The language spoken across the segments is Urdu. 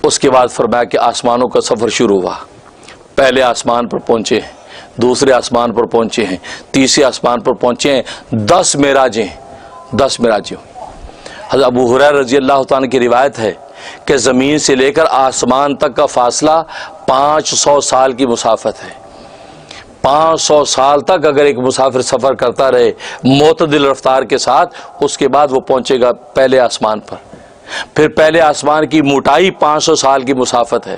اس کے بعد فرمایا کہ آسمانوں کا سفر شروع ہوا. پہلے آسمان پر پہنچے ہیں, دوسرے آسمان پر پہنچے ہیں, تیسرے آسمان پر پہنچے ہیں. 10 معراجیں, 10 معراجیں. حضرت ابو ہریرہ رضی اللہ تعالیٰ کی روایت ہے کہ زمین سے لے کر آسمان تک کا فاصلہ 500 سال کی مسافت ہے. 500 سال تک اگر ایک مسافر سفر کرتا رہے معتدل رفتار کے ساتھ, اس کے بعد وہ پہنچے گا پہلے آسمان پر. پھر پہلے آسمان کی موٹائی 500 سال کی مسافت ہے.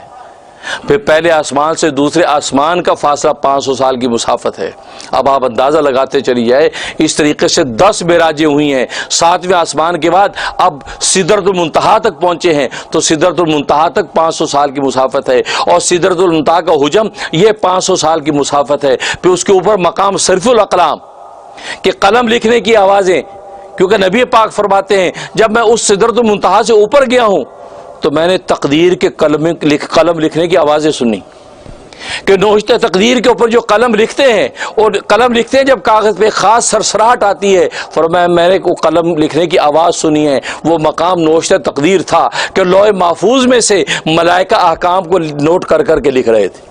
پھر پہلے آسمان سے دوسرے آسمان کا فاصلہ 500 سال کی مسافت ہے. اب آپ اندازہ لگاتے چلی جائے. اس طریقے سے 10 معراجیں ہوئی ہیں. 7ویں آسمان کے بعد اب سدرۃ المنتہا تک پہنچے ہیں, تو سدرۃ المنتہا تک 500 سال کی مسافت ہے, اور سدرۃ المنتہا کا حجم یہ 500 سال کی مسافت ہے. پھر اس کے اوپر مقام صرف الاقلام کہ قلم لکھنے کی آوازیں, کیونکہ نبی پاک فرماتے ہیں جب میں اس سدرۃ المنتہا سے اوپر گیا ہوں تو میں نے تقدیر کے قلم لکھنے کی آوازیں سنی, کہ نوشتہ تقدیر کے اوپر جو قلم لکھتے ہیں, اور قلم لکھتے ہیں جب کاغذ پہ خاص سرسراہٹ آتی ہے, فرمایا میں نے کو قلم لکھنے کی آواز سنی ہے. وہ مقام نوشتہ تقدیر تھا کہ لوح محفوظ میں سے ملائکہ احکام کو نوٹ کر کر کے لکھ رہے تھے.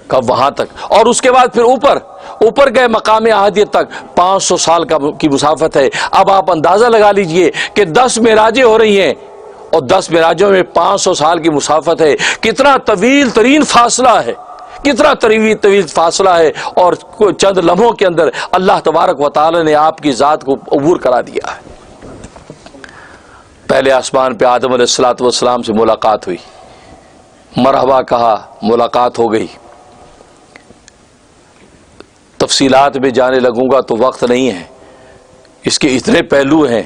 کب وہاں تک, اور اس کے بعد پھر اوپر گئے مقام احدیت تک 500 سال کی مسافت ہے. اب آپ اندازہ لگا لیجئے کہ 10 معراجیں ہو رہی ہیں, اور 10 معراجوں میں 500 سال کی مسافت ہے. کتنا طویل ترین فاصلہ ہے, کتنا طویل فاصلہ ہے, اور چند لمحوں کے اندر اللہ تبارک و تعالی نے آپ کی ذات کو عبور کرا دیا ہے. پہلے آسمان پہ آدم علیہ السلام سے ملاقات ہوئی, مرحبا کہا, ملاقات ہو گئی. تفصیلات میں جانے لگوں گا تو وقت نہیں ہے, اس کے اتنے پہلو ہیں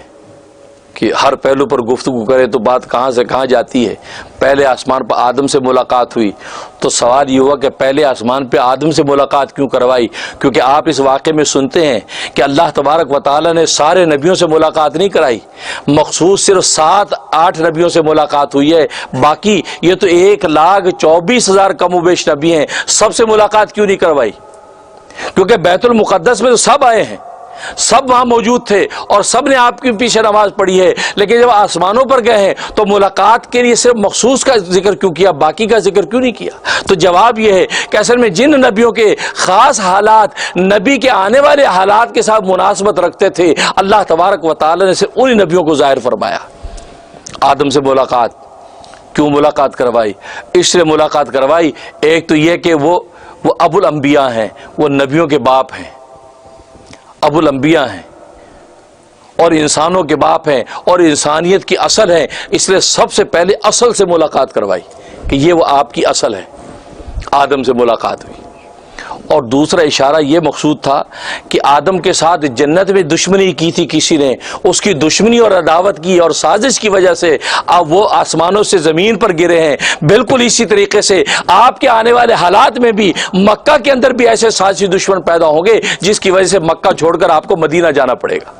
کہ ہر پہلو پر گفتگو کرے تو بات کہاں سے کہاں جاتی ہے. پہلے آسمان پر آدم سے ملاقات ہوئی, تو سوال یہ ہوا کہ پہلے آسمان پہ آدم سے ملاقات کیوں کروائی؟ کیونکہ آپ اس واقعے میں سنتے ہیں کہ اللہ تبارک و تعالی نے سارے نبیوں سے ملاقات نہیں کرائی, مخصوص صرف 7-8 نبیوں سے ملاقات ہوئی ہے. باقی یہ تو 1,24,000 کم و بیش نبی ہیں, سب سے ملاقات کیوں نہیں کروائی؟ کیونکہ بیت المقدس میں تو سب آئے ہیں, سب وہاں موجود تھے, اور سب نے آپ کے پیچھے نماز پڑھی ہے. لیکن جب آسمانوں پر گئے ہیں تو ملاقات کے لیے صرف مخصوص کا ذکر کیوں کیا, باقی کا ذکر کیوں نہیں کیا؟ تو جواب یہ ہے کہ اصل میں جن نبیوں کے خاص حالات نبی کے آنے والے حالات کے ساتھ مناسبت رکھتے تھے, اللہ تبارک و تعالی نے صرف انہی نبیوں کو ظاہر فرمایا. آدم سے ملاقات کیوں ملاقات کروائی؟ اس لیے ملاقات کروائی, ایک تو یہ کہ وہ ابو الانبیاء ہیں, وہ نبیوں کے باپ ہیں, ابو الانبیاء ہیں, اور انسانوں کے باپ ہیں, اور انسانیت کی اصل ہیں. اس لیے سب سے پہلے اصل سے ملاقات کروائی کہ یہ وہ آپ کی اصل ہے. آدم سے ملاقات ہوئی. اور دوسرا اشارہ یہ مقصود تھا کہ آدم کے ساتھ جنت میں دشمنی کی تھی کسی نے, اس کی دشمنی اور عداوت کی اور سازش کی وجہ سے اب وہ آسمانوں سے زمین پر گرے ہیں. بالکل اسی طریقے سے آپ کے آنے والے حالات میں بھی مکہ کے اندر بھی ایسے سازشی دشمن پیدا ہوں گے جس کی وجہ سے مکہ چھوڑ کر آپ کو مدینہ جانا پڑے گا.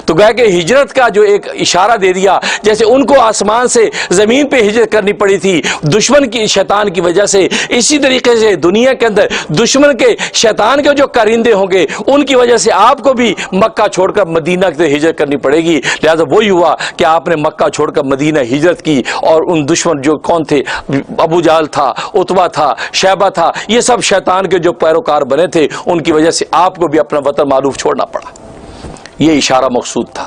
تو گویا کہ ہجرت کا جو ایک اشارہ دے دیا, جیسے ان کو آسمان سے زمین پہ ہجرت کرنی پڑی تھی دشمن کی شیطان کی وجہ سے, اسی طریقے سے دنیا کے اندر دشمن کے شیطان کے جو کارندے ہوں گے ان کی وجہ سے آپ کو بھی مکہ چھوڑ کر مدینہ سے ہجرت کرنی پڑے گی. لہذا وہی ہوا کہ آپ نے مکہ چھوڑ کر مدینہ ہجرت کی, اور ان دشمن جو کون تھے, ابو جہل تھا, عتبہ تھا, شیبہ تھا, یہ سب شیطان کے جو پیروکار بنے تھے, ان کی وجہ سے آپ کو بھی اپنا وطن معروف چھوڑنا پڑا. یہ اشارہ مقصود تھا.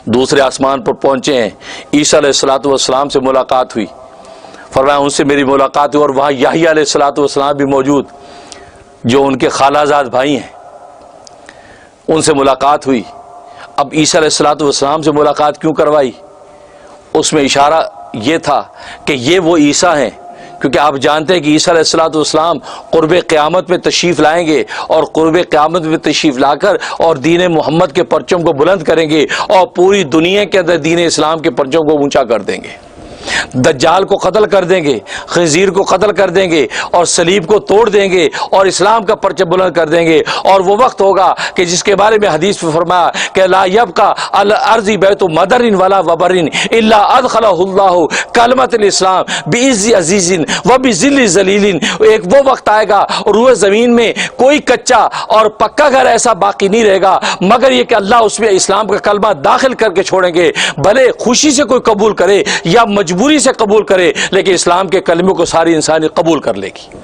دوسرے آسمان پر پہنچے ہیں, عیسیٰ علیہ السلام سے ملاقات ہوئی, فرمایا ان سے میری ملاقات ہوئی, اور وہاں یحییٰ علیہ السلام بھی موجود جو ان کے خالہ زاد بھائی ہیں, ان سے ملاقات ہوئی. اب عیسیٰ علیہ السلام سے ملاقات کیوں کروائی؟ اس میں اشارہ یہ تھا کہ یہ وہ عیسیٰ ہیں, کیونکہ آپ جانتے ہیں کہ عیسیٰ علیہ السلام قرب قیامت میں تشریف لائیں گے, اور قرب قیامت میں تشریف لا کر اور دین محمد کے پرچم کو بلند کریں گے, اور پوری دنیا کے اندر دین اسلام کے پرچم کو اونچا کر دیں گے. دجال کو قتل کر دیں گے، خنزیر کو قتل کر دیں گے اور صلیب کو توڑ دیں گے اور اسلام کا پرچم بلند کر دیں گے۔ اور وہ وقت ہوگا کہ جس کے بارے میں حدیث میں فرمایا کہ لا یبقى علی الارض بیت مدر ولا وبر الا ادخلہ اللہ کلمۃ الاسلام بعز عزیز وبذل ذلیل۔ ایک وہ وقت آئے گا روئے زمین میں کوئی کچا اور پکا گھر ایسا باقی نہیں رہے گا مگر یہ کہ اللہ اس میں اسلام کا کلمہ داخل کر کے چھوڑیں گے، بھلے خوشی سے کوئی قبول کرے یا مجبوری سے قبول کرے، لیکن اسلام کے کلمے کو ساری انسانی قبول کر لے گی۔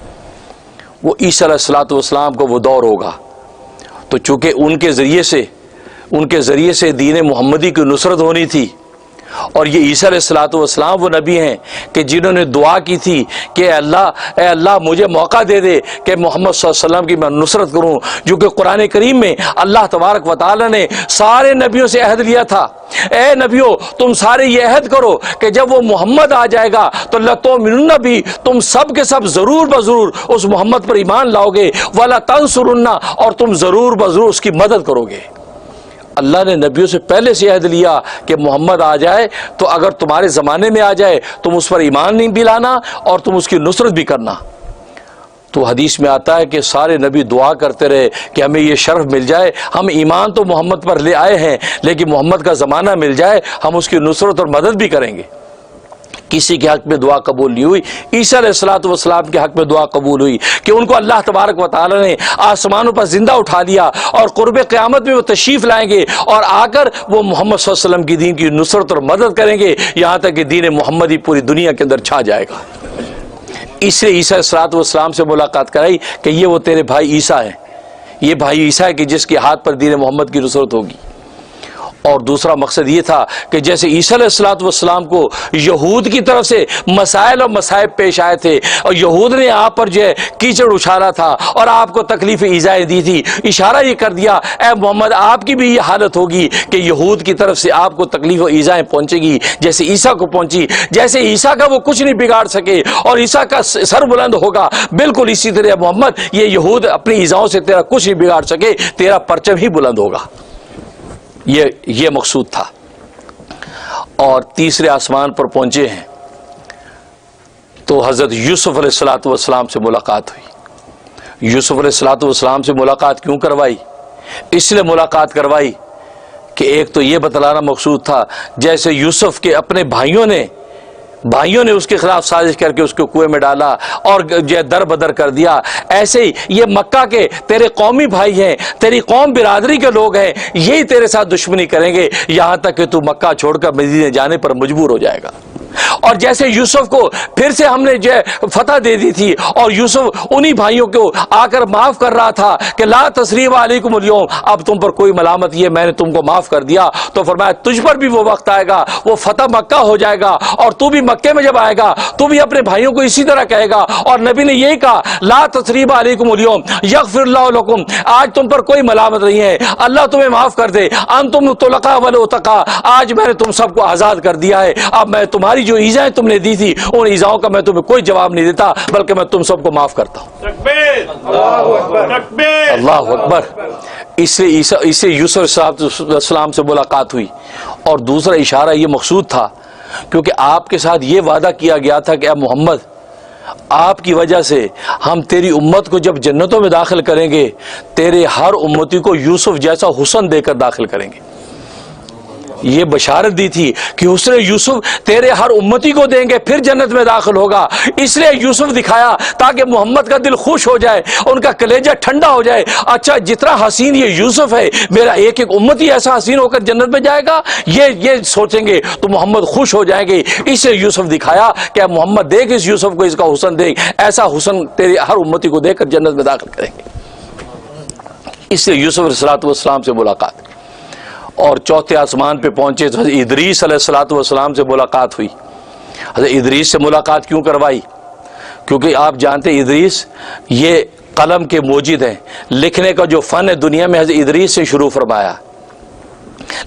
وہ عیسیٰ علیہ الصلوۃ والسلام کو وہ دور ہوگا، تو چونکہ ان کے ذریعے سے دین محمدی کی نصرت ہونی تھی، اور یہ عیسیٰ علیہ الصلوۃ والسلام وہ نبی ہیں کہ جنہوں نے دعا کی تھی کہ اے اللہ مجھے موقع دے دے کہ محمد صلی اللہ علیہ وسلم کی میں نصرت کروں، جو کہ قرآن کریم میں اللہ تبارک و تعالی نے سارے نبیوں سے عہد لیا تھا، اے نبیوں تم سارے یہ عہد کرو کہ جب وہ محمد آ جائے گا تو لَتُؤْمِنُنَّ بِهِ، تم سب کے سب ضرور بضرور اس محمد پر ایمان لاؤ گے، وَلَتَنْصُرُنَّ، اور تم ضرور بضرور اس کی مدد کرو گے۔ اللہ نے نبیوں سے پہلے سے عہد لیا کہ محمد آ جائے تو اگر تمہارے زمانے میں آ جائے تم اس پر ایمان نہیں بھی لانا اور تم اس کی نصرت بھی کرنا۔ تو حدیث میں آتا ہے کہ سارے نبی دعا کرتے رہے کہ ہمیں یہ شرف مل جائے، ہم ایمان تو محمد پر لے آئے ہیں لیکن محمد کا زمانہ مل جائے ہم اس کی نصرت اور مدد بھی کریں گے۔ کسی کے حق میں دعا قبول نہیں ہوئی، عیسیٰ علیہ الصلوۃ والسلام کے حق میں دعا قبول ہوئی کہ ان کو اللہ تبارک و تعالی نے آسمانوں پر زندہ اٹھا لیا اور قرب قیامت میں وہ تشریف لائیں گے اور آ کر وہ محمد صلی اللہ علیہ وسلم کی دین کی نصرت اور مدد کریں گے، یہاں تک کہ دین محمدی پوری دنیا کے اندر چھا جائے گا۔ اس لیے عیسیٰ علیہ الصلوۃ والسلام سے ملاقات کرائی کہ یہ وہ تیرے بھائی عیسیٰ ہیں، یہ بھائی عیسیٰ ہے کہ جس کے ہاتھ پر دین محمد کی نصرت ہوگی۔ اور دوسرا مقصد یہ تھا کہ جیسے عیسیٰ علیہ الصلوۃ والسلام کو یہود کی طرف سے مسائل اور مصائب پیش آئے تھے اور یہود نے آپ پر جو ہے کیچڑ اچھالا تھا اور آپ کو تکلیف ایذائیں دی تھی، اشارہ یہ کر دیا اے محمد آپ کی بھی یہ حالت ہوگی کہ یہود کی طرف سے آپ کو تکلیف و ایذائیں پہنچے گی جیسے عیسیٰ کو پہنچی، جیسے عیسیٰ کا وہ کچھ نہیں بگاڑ سکے اور عیسیٰ کا سر بلند ہوگا، بالکل اسی طرح محمد یہ یہود اپنی ایذاؤں سے تیرا کچھ نہیں بگاڑ سکے، تیرا پرچم ہی بلند ہوگا۔ یہ مقصود تھا۔ اور تیسرے آسمان پر پہنچے ہیں تو حضرت یوسف علیہ الصلوۃ والسلام سے ملاقات ہوئی۔ یوسف علیہ الصلوۃ والسلام سے ملاقات کیوں کروائی؟ اس لیے ملاقات کروائی کہ ایک تو یہ بتلانا مقصود تھا جیسے یوسف کے اپنے بھائیوں نے اس کے خلاف سازش کر کے اس کو کنویں میں ڈالا اور در بدر کر دیا، ایسے ہی یہ مکہ کے تیرے قومی بھائی ہیں، تیری قوم برادری کے لوگ ہیں، یہی تیرے ساتھ دشمنی کریں گے یہاں تک کہ تو مکہ چھوڑ کر مدینے جانے پر مجبور ہو جائے گا۔ اور جیسے یوسف کو پھر سے ہم نے جو فتح دے دی تھی اور یوسف انہی بھائیوں کو آ کر معاف کر رہا تھا کہ لا تثریب علیکم اليوم، اب تم پر کوئی ملامت، یہ میں نے تم کو معاف کر دیا، تو فرمایا تجھ پر بھی وہ وقت آئے گا، وہ فتح مکہ ہو جائے گا اور تو بھی مکے میں جب آئے گا تو بھی اپنے بھائیوں کو اسی طرح کہے گا۔ اور نبی نے یہی کہا لا تثریب علیکم اليوم یغفر اللہ لکم، آج تم پر کوئی ملامت نہیں ہے، اللہ تمہیں معاف کر دے، انتم طلقاء والعتقاء، آج میں نے تم سب کو آزاد کر دیا ہے، اب میں تمہاری جو ایذائیں تم نے دی تھی ان ایذاؤں کا میں تمہیں کوئی جواب نہیں دیتا بلکہ میں تم سب کو معاف کرتا ہوں۔ تکبیر، اللہ اکبر۔ اس سے یوسف علیہ السلام سے ملاقات ہوئی۔ اور دوسرا اشارہ یہ مقصود تھا کیونکہ آپ کے ساتھ یہ وعدہ کیا گیا تھا کہ اے محمد آپ کی وجہ سے ہم تیری امت کو جب جنتوں میں داخل کریں گے تیرے ہر امتی کو یوسف جیسا حسن دے کر داخل کریں گے۔ یہ بشارت دی تھی کہ حسن یوسف تیرے ہر امتی کو دیں گے پھر جنت میں داخل ہوگا، اس لیے یوسف دکھایا تاکہ محمد کا دل خوش ہو جائے، ان کا کلیجہ ٹھنڈا ہو جائے، اچھا جتنا حسین یہ یوسف ہے میرا ایک ایک امتی ایسا حسین ہو کر جنت میں جائے گا، یہ سوچیں گے تو محمد خوش ہو جائیں گے۔ اس لیے یوسف دکھایا کہ محمد دیکھ اس یوسف کو، اس کا حسن دیکھ، ایسا حسن تیرے ہر امتی کو دیکھ کر جنت میں داخل کریں گے۔ اس لیے یوسف علیہ الصلوۃ والسلام سے ملاقات اور چوتھے آسمان پہ پہنچے تو حضرت ادریس علیہ الصلوۃ والسلام سے ملاقات ہوئی۔ حضرت ادریس سے ملاقات کیوں کروائی؟ کیونکہ آپ جانتے ادریس یہ قلم کے موجد ہیں، لکھنے کا جو فن ہے دنیا میں حضرت ادریس سے شروع فرمایا،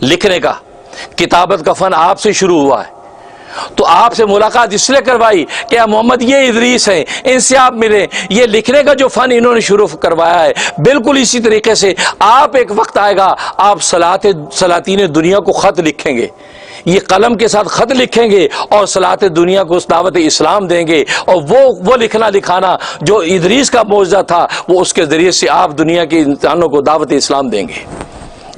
لکھنے کا، کتابت کا فن آپ سے شروع ہوا ہے۔ تو آپ سے ملاقات اس لیے کروائی کہ محمد یہ ادریس ہیں، ان سے آپ ملیں، یہ لکھنے کا جو فن انہوں نے شروع کروایا ہے بالکل اسی طریقے سے آپ ایک وقت آئے گا آپ سلاطین دنیا کو خط لکھیں گے، یہ قلم کے ساتھ خط لکھیں گے اور صلاحت دنیا کو اس دعوت اسلام دیں گے، اور وہ لکھنا لکھانا جو ادریس کا معجزہ تھا وہ اس کے ذریعے سے آپ دنیا کے انسانوں کو دعوت اسلام دیں گے۔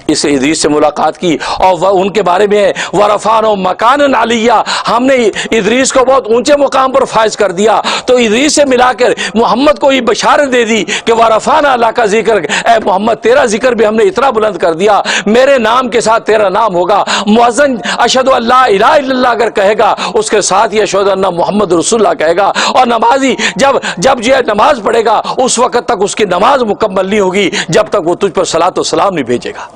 اس ادریس سے ملاقات کی اور وہ ان کے بارے میں ورفعنا مکانا علیہ، ہم نے ادریس کو بہت اونچے مقام پر فائز کر دیا۔ تو ادریس سے ملا کر محمد کو یہ بشارت دے دی کہ ورفعنا لک ذکرک، اے محمد تیرا ذکر بھی ہم نے اتنا بلند کر دیا، میرے نام کے ساتھ تیرا نام ہوگا۔ مؤذن اشہد ان لا الہ الا اللہ اگر کہے گا اس کے ساتھ ہی اشہد ان محمد رسول اللہ کہے گا، اور نمازی جب یہ نماز پڑھے گا اس وقت تک اس کی نماز مکمل نہیں ہوگی جب تک وہ تجھ پر صلاۃ و سلام نہیں بھیجے گا۔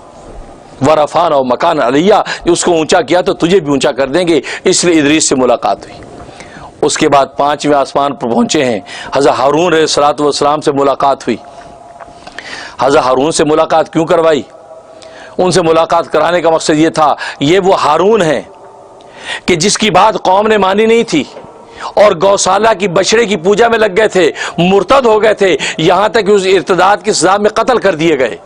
ورفعنا مکان علیہ، اس کو اونچا کیا تو تجھے بھی اونچا کر دیں گے، اس لیے ادریس سے ملاقات ہوئی۔ اس کے بعد 5ویں آسمان پر پہنچے ہیں، حضرت ہارون علیہ الصلوۃ والسلام سے ملاقات ہوئی۔ حضرت ہارون سے ملاقات کیوں کروائی؟ ان سے ملاقات کرانے کا مقصد یہ تھا، یہ وہ ہارون ہیں کہ جس کی بات قوم نے مانی نہیں تھی اور گوشالہ کی بچڑے کی پوجا میں لگ گئے تھے، مرتد ہو گئے تھے، یہاں تک کہ اس ارتداد کی سزا میں قتل کر دیے گئے۔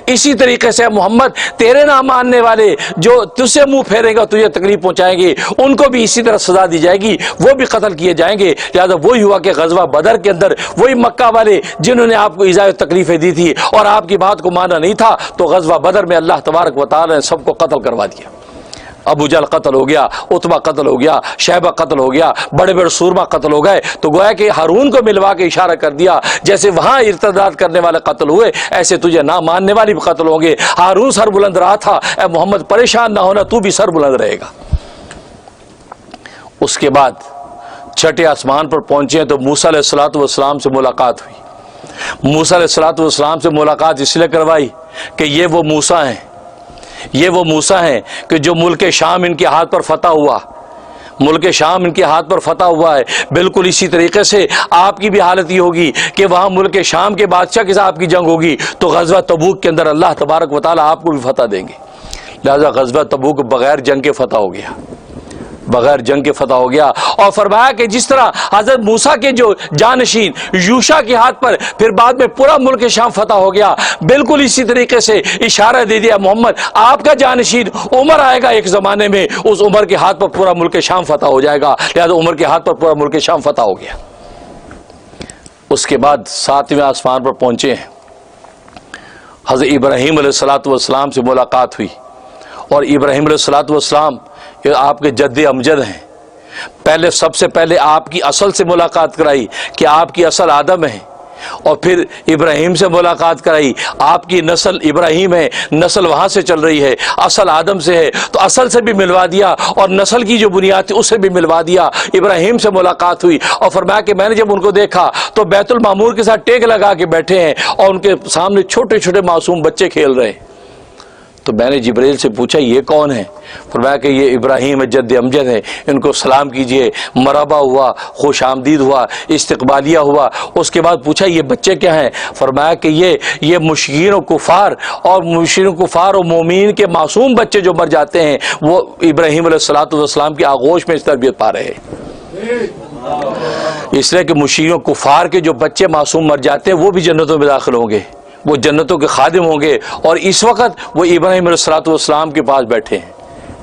اسی طریقے سے محمد تیرے نہ ماننے والے جو تجھ سے منہ پھیریں گے تجھے تکلیف پہنچائیں گے ان کو بھی اسی طرح سزا دی جائے گی، وہ بھی قتل کیے جائیں گے۔ لہٰذا وہی ہوا کہ غزوہ بدر کے اندر وہی مکہ والے جنہوں نے آپ کو ایذا و تکلیفیں دی تھی اور آپ کی بات کو مانا نہیں تھا، تو غزوہ بدر میں اللہ تبارک و تعالی نے سب کو قتل کروا دیا۔ ابو جہل قتل ہو گیا، عتبہ قتل ہو گیا، شیبہ قتل ہو گیا، بڑے بڑے سورما قتل ہو گئے۔ تو گویا کہ ہارون کو ملوا کے اشارہ کر دیا جیسے وہاں ارتداد کرنے والے قتل ہوئے ایسے تجھے نہ ماننے والے بھی قتل ہوں گے۔ ہارون سر بلند رہا تھا، اے محمد پریشان نہ ہونا، تو بھی سر بلند رہے گا۔ اس کے بعد 6 آسمان پر پہنچے تو موسیٰ علیہ الصلوۃ والسلام سے ملاقات ہوئی۔ موسیٰ علیہ الصلوۃ والسلام سے ملاقات اس لیے کروائی کہ یہ وہ موسیٰ ہیں کہ جو ملک شام ان کے ہاتھ پر فتح ہوا، ملک شام ان کے ہاتھ پر فتح ہوا ہے۔ بالکل اسی طریقے سے آپ کی بھی حالت یہ ہوگی کہ وہاں ملک شام کے بادشاہ کے ساتھ آپ کی جنگ ہوگی، تو غزوہ تبوک کے اندر اللہ تبارک و تعالیٰ آپ کو بھی فتح دیں گے۔ لہذا غزوہ تبوک بغیر جنگ کے فتح ہو گیا، بغیر جنگ کے فتح ہو گیا۔ اور فرمایا کہ جس طرح حضرت موسیٰ کے جو جانشین یوشع کے ہاتھ پر پھر بعد میں پورا ملک شام فتح ہو گیا، بالکل اسی طریقے سے اشارہ دے دیا محمد آپ کا جانشین عمر آئے گا ایک زمانے میں، اس عمر کے ہاتھ پر پورا ملک شام فتح ہو جائے گا۔ لہذا عمر کے ہاتھ پر پورا ملک شام فتح ہو گیا۔ اس کے بعد 7ویں آسمان پر پہنچے ہیں، حضرت ابراہیم علیہ الصلوۃ والسلام سے ملاقات ہوئی۔ اور ابراہیم علیہ الصلوۃ والسلام یہ آپ کے جد امجد ہیں۔ سب سے پہلے آپ کی اصل سے ملاقات کرائی کہ آپ کی اصل آدم ہے، اور پھر ابراہیم سے ملاقات کرائی، آپ کی نسل ابراہیم ہے، نسل وہاں سے چل رہی ہے، اصل آدم سے ہے، تو اصل سے بھی ملوا دیا اور نسل کی جو بنیاد تھی اسے بھی ملوا دیا۔ ابراہیم سے ملاقات ہوئی اور فرمایا کہ میں نے جب ان کو دیکھا تو بیت المعمور کے ساتھ ٹیک لگا کے بیٹھے ہیں اور ان کے سامنے چھوٹے چھوٹے معصوم بچے کھیل رہے ہیں۔ تو میں نے جبریل سے پوچھا یہ کون ہے؟ فرمایا کہ یہ ابراہیم جد امجد ہے، ان کو سلام کیجئے۔ مرحبا ہوا، خوش آمدید ہوا، استقبالیہ ہوا۔ اس کے بعد پوچھا یہ بچے کیا ہیں؟ فرمایا کہ یہ مشرکین و کفار اور مومنین کے معصوم بچے جو مر جاتے ہیں وہ ابراہیم علیہ الصلوۃ والسلام کی آغوش میں اس تربیت پا رہے ہیں۔ اس لیے کہ مشرکین و کفار کے جو بچے معصوم مر جاتے ہیں وہ بھی جنتوں میں داخل ہوں گے، وہ جنتوں کے خادم ہوں گے، اور اس وقت وہ ابراہیم علیہ الصلوۃ والسلام کے پاس بیٹھے ہیں،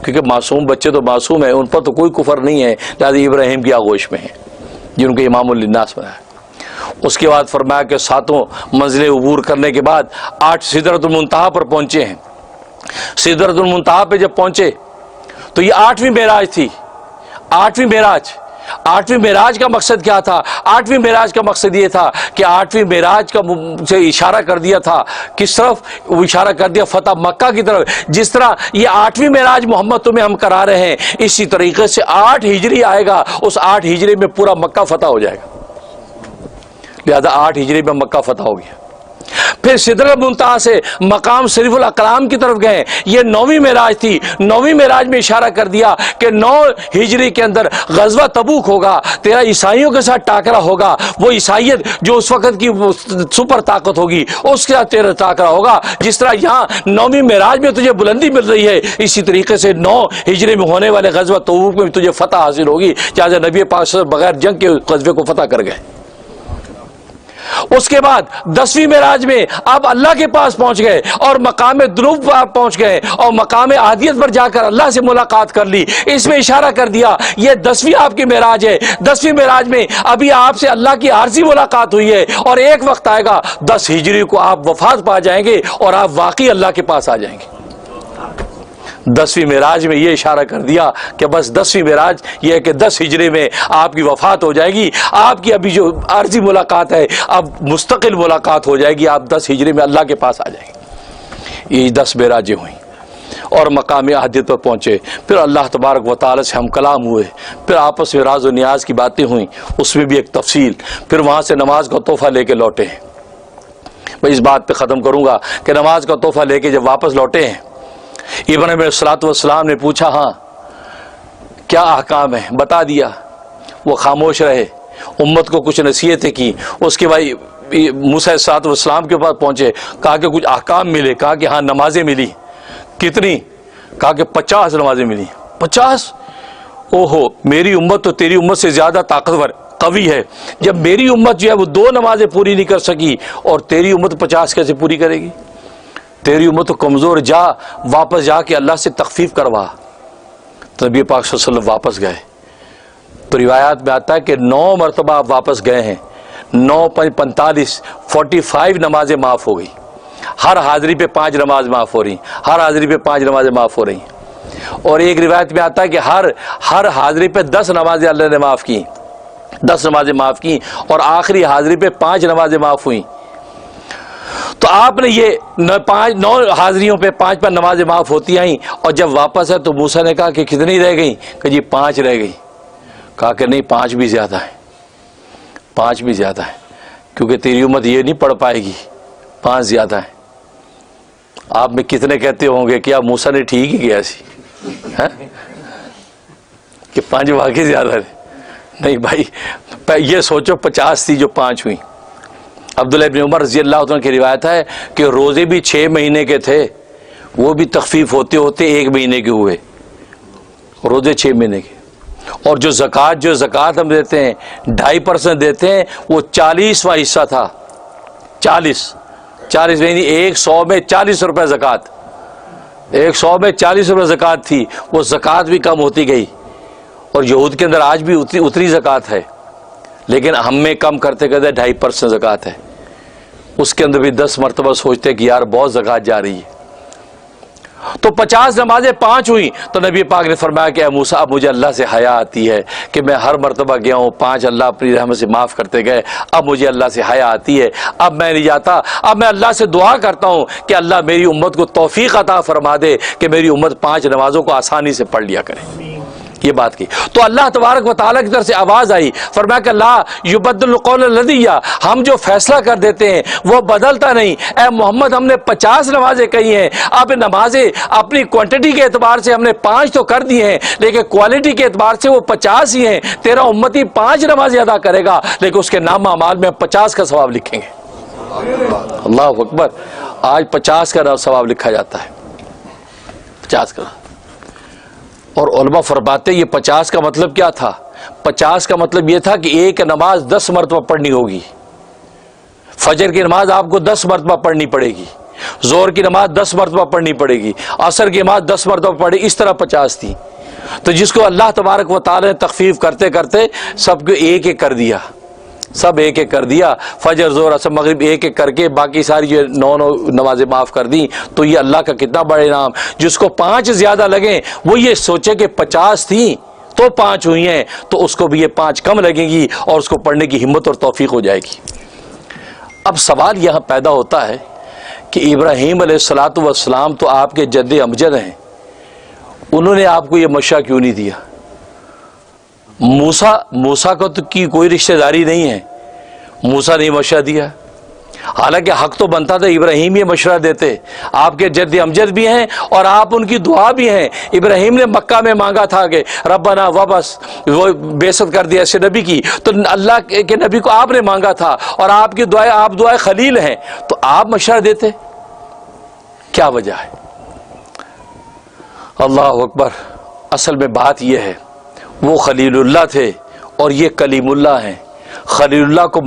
کیونکہ معصوم بچے تو معصوم ہیں، ان پر تو کوئی کفر نہیں ہے، لہذا ابراہیم کی آغوش میں ہیں جن کو امام للناس بنایا۔ اس کے بعد فرمایا کہ 7 منزلیں عبور کرنے کے بعد 8 سدرۃ المنتہا پر پہنچے ہیں۔ سدرۃ المنتہا پہ جب پہنچے تو یہ 8ویں معراج تھی۔ 8ویں معراج کا مقصد کیا تھا؟ 8ویں معراج کا مقصد یہ تھا کہ 8ویں معراج کا سے اشارہ کر دیا تھا کس طرف؟ وہ اشارہ کر دیا فتح مکہ کی طرف۔ جس طرح یہ 8ویں معراج محمد تمہیں ہم کرا رہے ہیں، اسی طریقے سے 8 ہجری آئے گا، اس 8 ہجری میں پورا مکہ فتح ہو جائے گا۔ لہذا 8 ہجری میں مکہ فتح ہو گیا۔ پھر سدرۃ المنتہا سے مقام صریف الاقلام کی طرف گئے، یہ 9ویں معراج تھی۔ 9ویں معراج میں اشارہ کر دیا کہ 9 ہجری کے اندر غزوہ تبوک ہوگا، تیرا عیسائیوں کے ساتھ ٹاکرا ہوگا، وہ عیسائیت جو اس وقت کی سپر طاقت ہوگی اس کے ساتھ تیرا ٹاکرا ہوگا۔ جس طرح یہاں 9ویں معراج میں تجھے بلندی مل رہی ہے، اسی طریقے سے 9 ہجری میں ہونے والے غزوہ تبوک میں تجھے فتح حاصل ہوگی، لہٰذا نبی پاک بغیر جنگ کے غزوے کو فتح کر گئے۔ اس کے بعد 10ویں معراج میں آپ اللہ کے پاس پہنچ گئے اور مقام دنوب پر آپ پہنچ گئے اور مقام عادیت پر جا کر اللہ سے ملاقات کر لی. اس میں اشارہ کر دیا یہ 10ویں آپ کی معراج ہے. 10ویں معراج میں ابھی آپ سے اللہ کی عارضی ملاقات ہوئی ہے اور ایک وقت آئے گا 10 ہجری کو آپ وفات پا جائیں گے اور آپ واقعی اللہ کے پاس آ جائیں گے. 10ویں معراج میں یہ اشارہ کر دیا کہ بس 10ویں معراج یہ ہے کہ 10 ہجری میں آپ کی وفات ہو جائے گی. آپ کی ابھی جو عارضی ملاقات ہے اب مستقل ملاقات ہو جائے گی, آپ 10 ہجری میں اللہ کے پاس آ جائیں گے. یہ 10 معراجیں ہوئیں اور مقام عہدیت پر پہنچے. پھر اللہ تبارک و تعالی سے ہم کلام ہوئے, پھر آپس میں راز و نیاز کی باتیں ہوئیں, اس میں بھی ایک تفصیل. پھر وہاں سے نماز کا تحفہ لے کے لوٹے ہیں. میں اس بات پہ ختم کروں گا کہ نماز کا تحفہ لے کے جب واپس لوٹے ہیں, ابراہیم علیہ الصلوۃ والسلام نے پوچھا ہاں کیا احکام ہے, بتا دیا. وہ خاموش رہے, امت کو کچھ نصیحتیں کی. اس کے بعد موسیٰ علیہ الصلوۃ والسلام کے پاس پہنچے, کہا کہ کچھ احکام ملے. کہا کہ ہاں نمازیں ملی. کتنی؟ کہا کہ 50 نمازیں ملی. 50؟ اوہو, میری امت تو تیری امت سے زیادہ طاقتور قوی ہے. جب میری امت جو ہے وہ 2 نمازیں پوری نہیں کر سکی اور تیری امت 50 کیسے پوری کرے گی؟ تیری امت تو کمزور. جا واپس جا کے اللہ سے تخفیف کروا. تو نبی پاک صلی اللہ علیہ وسلم واپس گئے. تو روایات میں آتا ہے کہ 9 مرتبہ آپ واپس گئے ہیں. 9 45 45 نمازیں معاف ہو گئی. ہر حاضری پہ 5 نماز معاف ہو رہی, ہر حاضری پہ 5 نمازیں معاف ہو رہی. اور ایک روایت میں آتا ہے کہ ہر حاضری پہ 10 نمازیں اللہ نے معاف کی, 10 نمازیں معاف کی اور آخری حاضری پہ 5 نمازیں معاف ہوئیں. تو آپ نے یہ 9 حاضریوں پہ 5 نمازیں معاف ہوتی آئیں. اور جب واپس ہے تو موسیٰ نے کہا کہ کتنی رہ گئیں؟ کہ جی 5 رہ گئی. کہا کہ نہیں 5 بھی زیادہ ہے, 5 بھی زیادہ ہے, کیونکہ تیری امت یہ نہیں پڑھ پائے گی, 5 زیادہ ہے. آپ میں کتنے کہتے ہوں گے کہ آپ موسیٰ نے ٹھیک ہی کیا سی کہ 5 واقعی زیادہ ہے. نہیں بھائی, یہ سوچو 50 تھی جو 5 ہوئی. عبداللہ ابن عمر رضی اللہ عنہ کی روایت ہے کہ روزے بھی 6 مہینے کے تھے, وہ بھی تخفیف ہوتے ہوتے 1 مہینے کے ہوئے. روزے 6 مہینے کے. اور جو زکوٰۃ ہم دیتے ہیں 2.5% دیتے ہیں, وہ 40واں حصہ تھا. 40 مہینے 100 میں 40 روپے زکوٰۃ, 100 میں 40 روپے زکوٰۃ تھی. وہ زکوٰۃ بھی کم ہوتی گئی. اور یہود کے اندر آج بھی اتنی زکوٰۃ ہے, لیکن ہم میں کم کرتے کرتے 2.5% زکوٰۃ ہے. اس کے اندر بھی 10 مرتبہ سوچتے کہ یار بہت زکوٰۃ جا رہی ہے. تو 50 نمازیں 5 ہوئی. تو نبی پاک نے فرمایا کہ اے موسیٰ, اب مجھے اللہ سے حیا آتی ہے کہ میں ہر مرتبہ گیا ہوں 5 اللہ اپنی رحمت سے معاف کرتے گئے, اب مجھے اللہ سے حیا آتی ہے. اب میں نہیں جاتا, اب میں اللہ سے دعا کرتا ہوں کہ اللہ میری امت کو توفیق عطا فرما دے کہ میری امت 5 نمازوں کو آسانی سے پڑھ لیا کرے. یہ بات کی تو اللہ تبارک و تعالیٰ کی طرف سے آواز آئی, فرمایا کہ لا یبدل القول لدی, ہم جو فیصلہ کر دیتے ہیں وہ بدلتا نہیں. اے محمد, ہم نے 50 نمازیں کہی ہیں, اب نمازیں اپنی کوانٹٹی کے اعتبار سے ہم نے 5 تو کر دی ہیں, لیکن کوالٹی کے اعتبار سے وہ 50 ہی ہیں. تیرا امتی 5 نمازیں ادا کرے گا, لیکن اس کے نام اعمال میں 50 کا ثواب لکھیں گے. اللہ اکبر, آج 50 کا ثواب لکھا جاتا ہے, 50 کا. اور علماء فرماتے یہ 50 کا مطلب کیا تھا؟ 50 کا مطلب یہ تھا کہ ایک نماز 10 مرتبہ پڑھنی ہوگی. فجر کی نماز آپ کو 10 مرتبہ پڑھنی پڑے گی, ظہر کی نماز 10 مرتبہ پڑھنی پڑے گی, عصر کی نماز 10 مرتبہ پڑھے, اس طرح 50 تھی. تو جس کو اللہ تبارک و تعالی نے تخفیف کرتے کرتے سب کو ایک ایک کر دیا, سب ایک ایک کر دیا. فجر ظہر عصر مغرب ایک ایک کر کے باقی ساری جو 9 نمازیں معاف کر دیں. تو یہ اللہ کا کتنا بڑا انعام. جس کو 5 زیادہ لگیں وہ یہ سوچے کہ 50 تھیں تو 5 ہوئی ہیں, تو اس کو بھی یہ 5 کم لگیں گی اور اس کو پڑھنے کی ہمت اور توفیق ہو جائے گی. اب سوال یہاں پیدا ہوتا ہے کہ ابراہیم علیہ الصلوۃ والسلام تو آپ کے جد امجد ہیں, انہوں نے آپ کو یہ مشورہ کیوں نہیں دیا؟ موسیٰ کو تو کی کوئی رشتہ داری نہیں ہے, موسیٰ نے مشورہ دیا. حالانکہ حق تو بنتا تھا ابراہیم یہ مشورہ دیتے, آپ کے جد امجد بھی ہیں اور آپ ان کی دعا بھی ہیں. ابراہیم نے مکہ میں مانگا تھا کہ ربنا وبس, وہ بعثت کر دیا ایسے نبی کی, تو اللہ کے نبی کو آپ نے مانگا تھا اور آپ کی دعائیں, آپ دعائیں خلیل ہیں, تو آپ مشورہ دیتے, کیا وجہ ہے؟ اللہ اکبر. اصل میں بات یہ ہے وہ خلیل اللہ تھے اور یہ کلیم اللہ ہیں. خلیل اللہ کو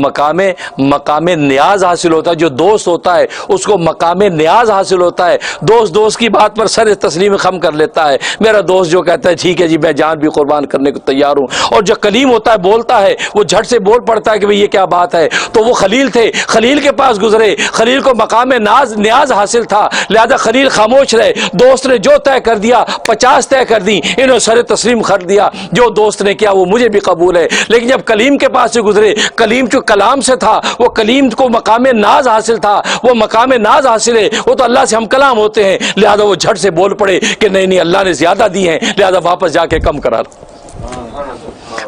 مقام نیاز حاصل ہوتا ہے. جو دوست ہوتا ہے اس کو مقام نیاز حاصل ہوتا ہے. دوست کی بات پر سر تسلیم خم کر لیتا ہے. میرا دوست جو کہتا ہے ٹھیک ہے جی میں جان بھی قربان کرنے کو تیار ہوں. اور جو کلیم ہوتا ہے بولتا ہے وہ جھٹ سے بول پڑتا ہے کہ بھئی یہ کیا بات ہے. تو وہ خلیل تھے, خلیل کے پاس گزرے, خلیل کو مقام نیاز حاصل تھا, لہذا خلیل خاموش رہے. دوست نے جو طے کر دیا 50 طے کر دی, انہوں سر تسلیم کر دیا. جو دوست نے کیا وہ مجھے بھی قبول ہے. لیکن جب کلیم کے پاس سے گزرے, کلیم جو کلام سے تھا, وہ کلیم کو مقام ناز حاصل تھا, وہ مقام ناز حاصل ہے, وہ تو اللہ سے ہم کلام ہوتے ہیں. لہذا وہ جھٹ سے بول پڑے کہ نہیں اللہ نے زیادہ دی ہیں, لہذا واپس جا کے کم کرا.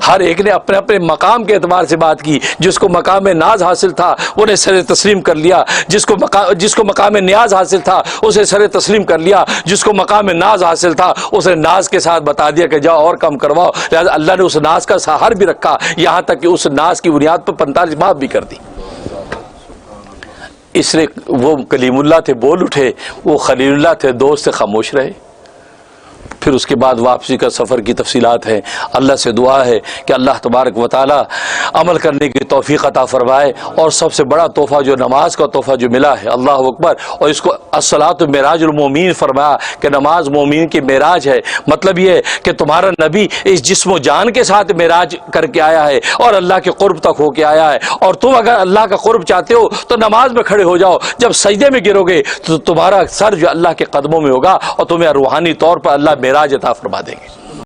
ہر ایک نے اپنے اپنے مقام کے اعتبار سے بات کی. جس کو مقام ناز حاصل تھا وہ نے سر تسلیم کر لیا, جس کو مقام نیاز حاصل تھا اسے سر تسلیم کر لیا, جس کو مقام ناز حاصل تھا اسے ناز کے ساتھ بتا دیا کہ جاؤ اور کم کرواؤ. لہذا اللہ نے اس ناز کا سہار بھی رکھا, یہاں تک کہ اس ناز کی بنیاد پر 45 معاف بھی کر دی. اس لیے وہ کلیم اللہ تھے بول اٹھے, وہ خلیل اللہ تھے دوست سے خاموش رہے. پھر اس کے بعد واپسی کا سفر کی تفصیلات ہیں. اللہ سے دعا ہے کہ اللہ تبارک و تعالی عمل کرنے کی توفیق عطا فرمائے. اور سب سے بڑا تحفہ جو نماز کا تحفہ جو ملا ہے, اللہ اکبر, اور اس کو الصلاۃ معراج المومنین فرمایا کہ نماز مومن کی معراج ہے. مطلب یہ ہے کہ تمہارا نبی اس جسم و جان کے ساتھ معراج کر کے آیا ہے اور اللہ کے قرب تک ہو کے آیا ہے. اور تم اگر اللہ کا قرب چاہتے ہو تو نماز میں کھڑے ہو جاؤ. جب سجدے میں گرو گے تو تمہارا سر جو اللہ کے قدموں میں ہوگا اور تمہیں روحانی طور پر اللہ معراج عطا فرما دیں گے.